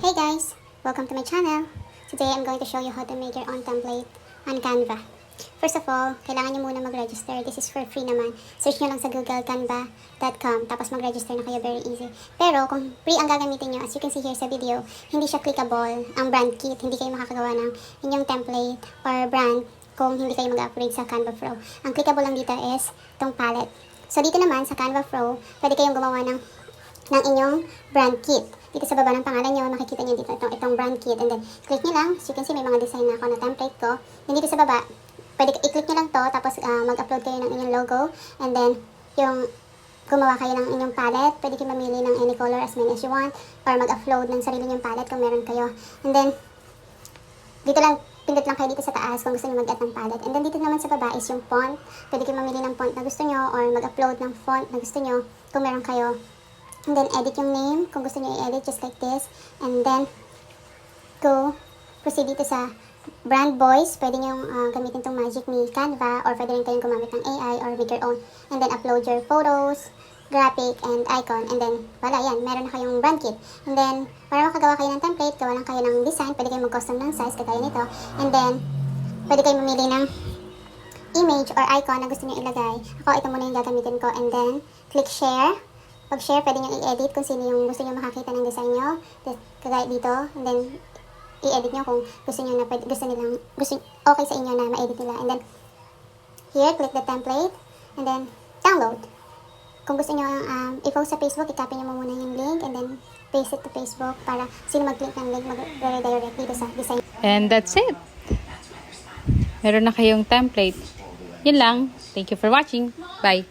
Hey guys! Welcome to my channel. Today I'm going to show you how to make your own template on Canva. First of all, kailangan nyo muna mag-register. This is for free naman. Search nyo lang sa Google Canva.com tapos mag-register na kayo, very easy. Pero kung free ang gagamitin nyo, as you can see here sa video, hindi siya clickable ang brand kit. Hindi kayo makakagawa ng inyong template or brand kung hindi kayo mag-upgrade sa Canva Pro. Ang clickable lang dito is itong palette. So dito naman sa Canva Pro, pwede kayong gumawa ng inyong brand kit. Dito sa baba ng pangalan nyo, makikita nyo dito itong brand kit. And then, click nyo lang. As you can see, may mga design na ako na template ko. And dito sa baba, pwede i-click nyo lang to, tapos mag-upload kayo ng inyong logo. And then, yung gumawa kayo ng inyong palette, pwede kayo mamili ng any color as many as you want. Or mag-upload ng sarili nyong palette kung meron kayo. And then, dito lang, pindot lang kayo dito sa taas kung gusto nyo mag-add ng palette. And then, dito naman sa baba is yung font. Pwede kayo mamili ng font na gusto nyo or mag-upload ng font na gusto nyo kung meron kayo. And then, edit yung name kung gusto nyo i-edit, just like this. And then, proceed dito sa brand voice. Pwede nyo gamitin itong Magic Me Canva or pwede rin kayong gumamit ng AI or make your own. And then, upload your photos, graphic, and icon. And then, wala, yan. Meron na kayong brand kit. And then, para makagawa kayo ng template, gawa lang kayo ng design. Pwede kayong mag-custom ng size, kagaya nito. And then, pwede kayong mamili ng image or icon na gusto nyo ilagay. Ako, ito muna yung gagamitin ko. And then, click share. Pag share, pwede nyo i-edit kung sino yung gusto nyo makakita ng design nyo. Kagaya dito. And then, i-edit nyo kung gusto nyo na, okay sa inyo na ma-edit nila. And then, here, click the template. And then, download. Kung gusto nyo i-post sa Facebook, i-copy nyo muna yung link. And then, paste it to Facebook para sino mag-click ng link, mag-redirect dito sa design. And that's it. Meron na kayong template. Yun lang. Thank you for watching. Bye.